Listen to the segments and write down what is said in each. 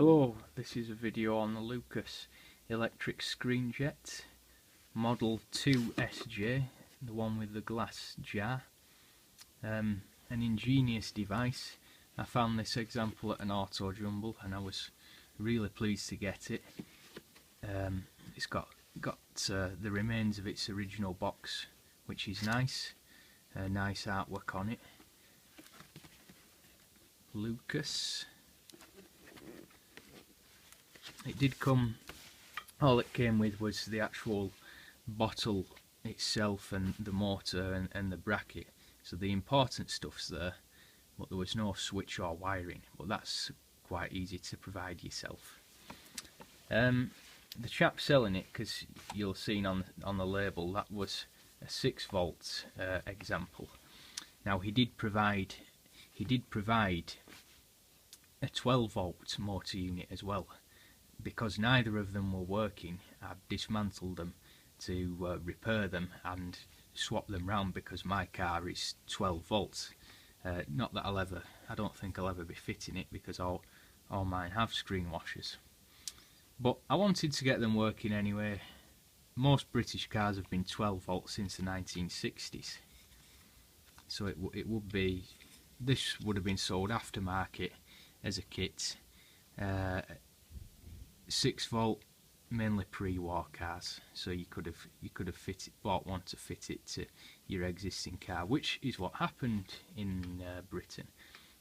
Hello, this is a video on the Lucas electric Screenjet Model 2SJ, the one with the glass jar. An ingenious device. I found this example at an auto jumble and I was really pleased to get it. It's got the remains of its original box, which is nice. Nice artwork on it. Lucas. It did come, all it came with was the actual bottle itself and the motor and the bracket. So the important stuff's there, but there was no switch or wiring, but that's quite easy to provide yourself. The chap selling it, because you'll see on the label, that was a 6 volt example. Now he did provide a 12 volt motor unit as well. Because neither of them were working, I've dismantled them to repair them and swap them round, because my car is 12 volts. Not that I don't think I'll ever be fitting it, because all mine have screen washers. But I wanted to get them working anyway. Most British cars have been 12 volts since the 1960s. So this would have been sold aftermarket as a kit. 6 volt, mainly pre-war cars, so you could have bought one to fit it to your existing car, which is what happened in Britain,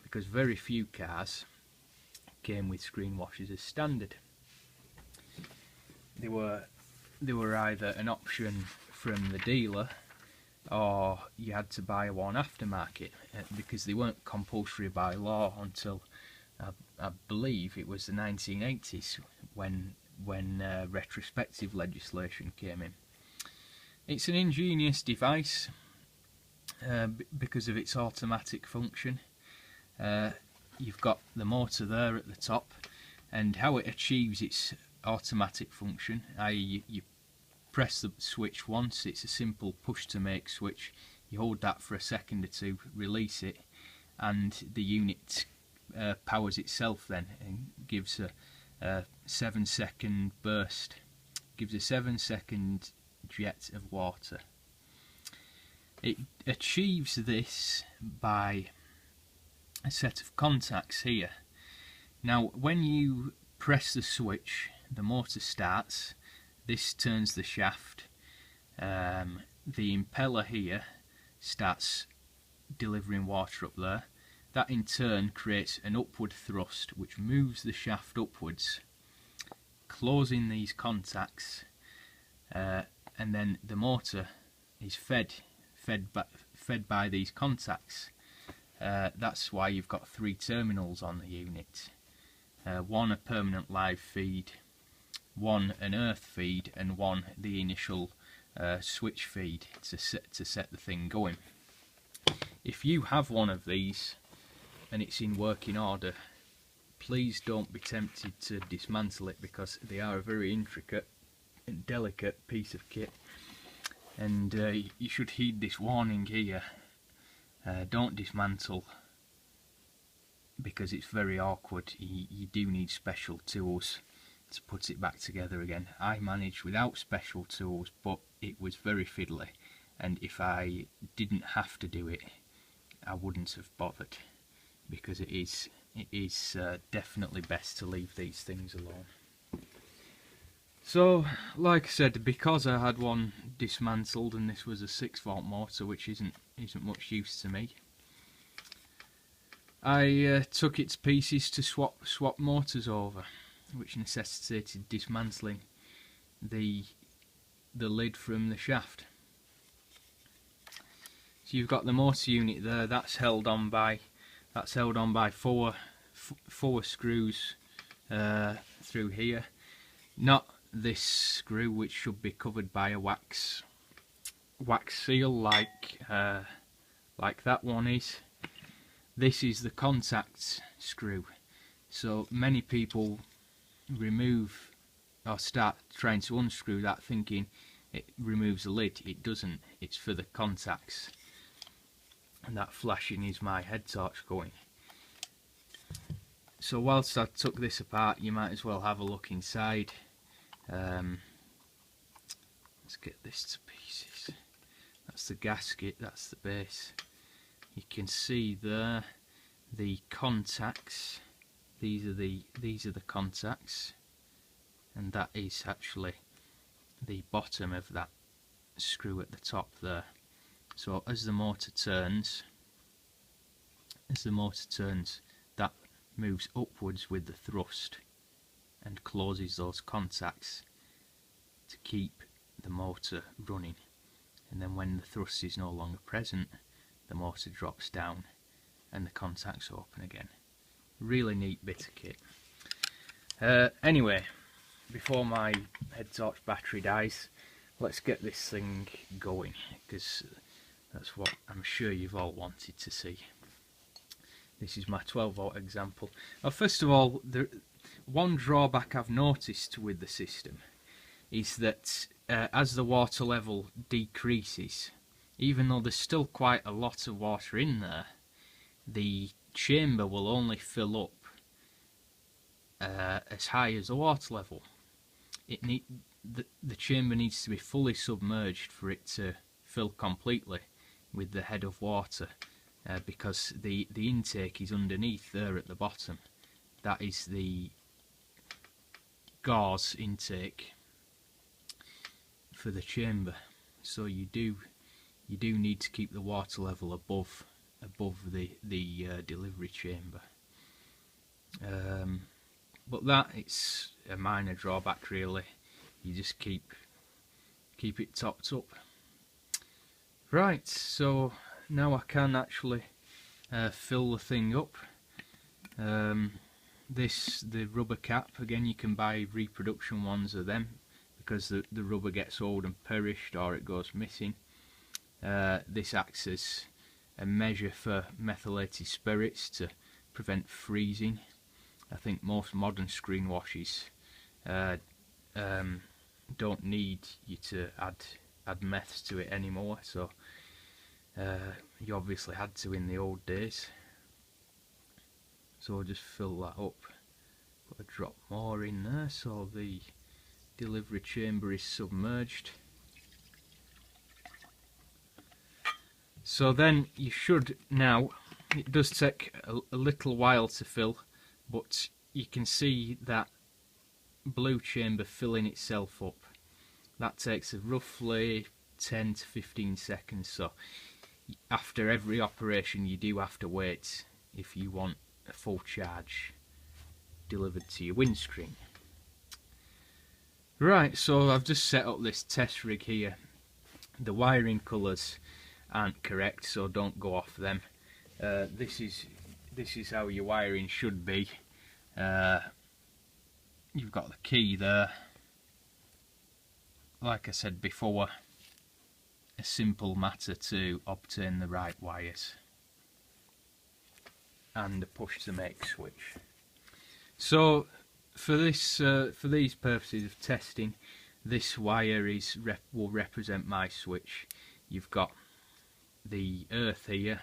because very few cars came with screen washers as standard. They were either an option from the dealer, or you had to buy one aftermarket, because they weren't compulsory by law until I believe it was the 1980s when retrospective legislation came in. It's an ingenious device because of its automatic function. You've got the motor there at the top, and how it achieves its automatic function, i.e. you press the switch once. It's a simple push to make switch. You hold that for a second or two, release it, and the unit powers itself then and gives a 7-second burst, gives a 7-second jet of water. It achieves this by a set of contacts here. Now when you press the switch, the motor starts. This turns the shaft. The impeller here starts delivering water up there. That in turn creates an upward thrust which moves the shaft upwards, closing these contacts, and then the motor is fed by these contacts. That's why you've got 3 terminals on the unit. One a permanent live feed, one an earth feed, and one the initial switch feed to set the thing going. If you have one of these and it's in working order, please don't be tempted to dismantle it, because they are a very intricate and delicate piece of kit, and you should heed this warning here. Don't dismantle, because it's very awkward. You do need special tools to put it back together again. I managed without special tools, but it was very fiddly, and if I didn't have to do it, I wouldn't have bothered, because it is definitely best to leave these things alone. So, like I said, because I had one dismantled and this was a 6 volt motor, which isn't much use to me, I took it to pieces to swap motors over, which necessitated dismantling the lid from the shaft. So you've got the motor unit there. That's held on by 4 screws through here. Not this screw, which should be covered by a wax seal like that one is. This is the contact screw. So many people remove or start trying to unscrew that thinking it removes the lid. It doesn't. It's for the contacts. And that flashing is my head torch going. So whilst I took this apart, you might as well have a look inside. Let's get this to pieces. That's the gasket, that's the base. You can see there the contacts. These are the contacts, and that is actually the bottom of that screw at the top there. So as the motor turns, that moves upwards with the thrust and closes those contacts to keep the motor running. And then when the thrust is no longer present, the motor drops down and the contacts open again. Really neat bit of kit. Anyway, before my head torch battery dies, let's get this thing going, because that's what I'm sure you've all wanted to see. This is my 12-volt example. Well, first of all, the one drawback I've noticed with the system is that as the water level decreases, even though there's still quite a lot of water in there, the chamber will only fill up as high as the water level. The chamber needs to be fully submerged for it to fill completely with the head of water, because the intake is underneath there at the bottom. That is the gauze intake for the chamber. So you do need to keep the water level above the delivery chamber. But that, it's a minor drawback really. You just keep it topped up. Right, so now I can actually fill the thing up. The rubber cap, again, you can buy reproduction ones of them, because the rubber gets old and perished or it goes missing. This acts as a measure for methylated spirits to prevent freezing. I think most modern screen washes don't need you to add meths to it anymore, so you obviously had to in the old days. So I'll just fill that up, put a drop more in there so the delivery chamber is submerged. So then you should now, it does take a little while to fill, but you can see that blue chamber filling itself up. That takes roughly 10 to 15 seconds, so after every operation you do have to wait if you want a full charge delivered to your windscreen. Right, so I've just set up this test rig here. The wiring colours aren't correct, so don't go off them. This is how your wiring should be. You've got the key there. Like I said before, a simple matter to obtain the right wires, and a push to make switch. So for these purposes of testing, this wire will represent my switch. You've got the earth here.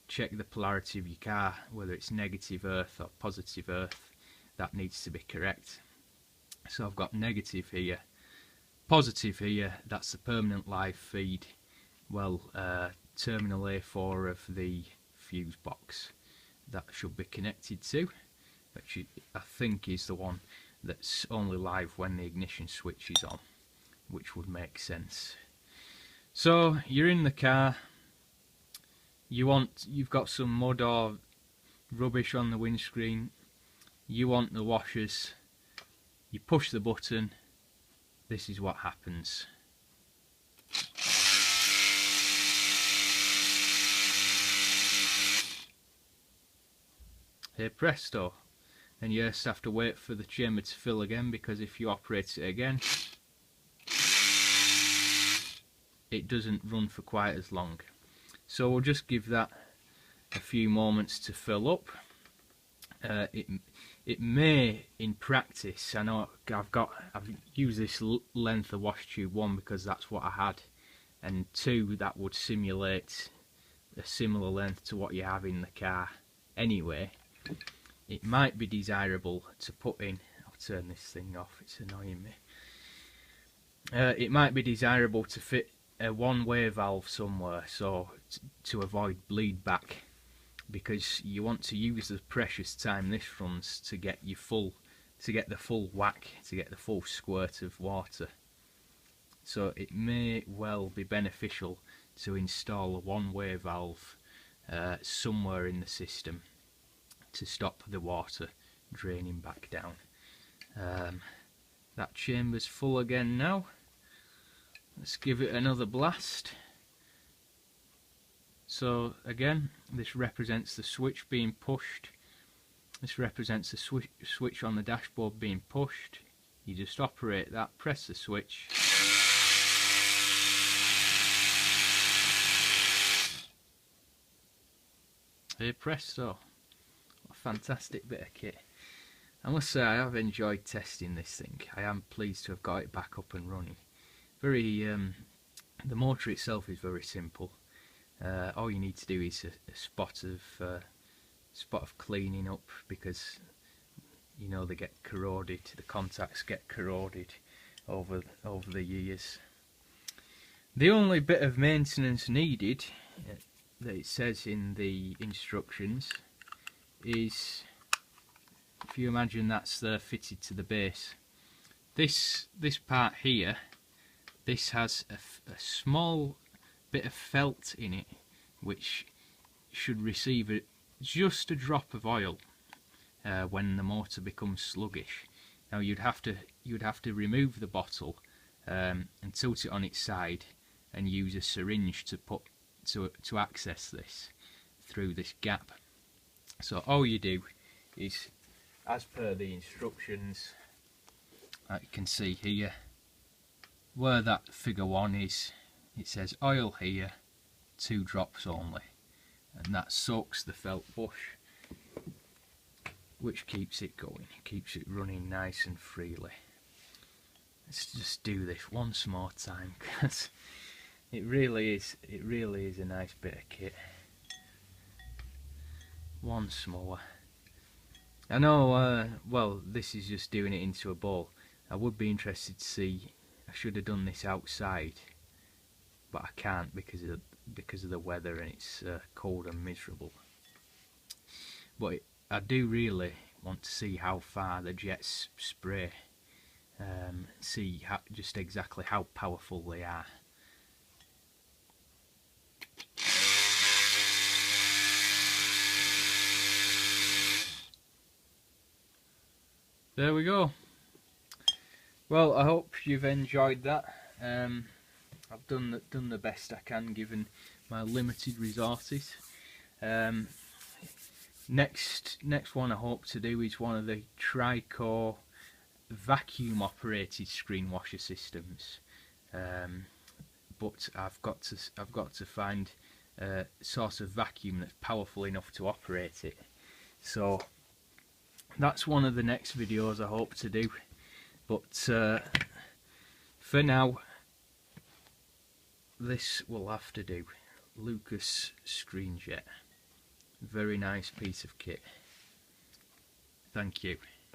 Check the polarity of your car, whether it's negative earth or positive earth. That needs to be correct. So I've got negative here, positive here. That's the permanent live feed. Well, terminal A4 of the fuse box that should be connected to, which I think is the one that's only live when the ignition switch is on, which would make sense. So you're in the car, you've got some mud or rubbish on the windscreen, you want the washers, you push the button, this is what happens. Hey presto, and you just have to wait for the chamber to fill again, because if you operate it again, it doesn't run for quite as long. So we'll just give that a few moments to fill up. It may, in practice, I know I've used this length of wash tube, one because that's what I had, and two, that would simulate a similar length to what you have in the car anyway. it might be desirable to put in, I'll turn this thing off, it's annoying me. It might be desirable to fit a one-way valve somewhere, so to avoid bleed back, because you want to use the precious time this runs to get the full whack, to get the full squirt of water. So it may well be beneficial to install a one-way valve somewhere in the system to stop the water draining back down. That chamber's full again now. Let's give it another blast. So again, this represents the switch being pushed. This represents the switch on the dashboard being pushed. You just operate that, press the switch. Hey presto, what a fantastic bit of kit. I must say I have enjoyed testing this thing. I am pleased to have got it back up and running. The motor itself is very simple. All you need to do is a spot of cleaning up, because you know they get corroded, the contacts get corroded over the years. The only bit of maintenance needed that it says in the instructions is, if you imagine that's fitted to the base, this part here, this has a small bit of felt in it which should receive just a drop of oil when the motor becomes sluggish. Now you'd have to remove the bottle and tilt it on its side and use a syringe to access this through this gap. So all you do is, as per the instructions, like you can see here, where that figure 1 is, it says oil here, 2 drops only, and that soaks the felt bush, which keeps it going, keeps it running nice and freely. Let's just do this once more time, because it really is a nice bit of kit. Once more. I know, well, this is just doing it into a bowl. I would be interested to see, I should have done this outside, but I can't because of the weather, and it's cold and miserable. But I do really want to see how far the jets spray, see just exactly how powerful they are. There we go. Well, I hope you've enjoyed that. I've done the best I can given my limited resources. Next one I hope to do is one of the Tricore vacuum operated screen washer systems. But I've got to find a source of vacuum that's powerful enough to operate it. So that's one of the next videos I hope to do. But for now, this will have to do. Lucas Screenjet. Very nice piece of kit. Thank you.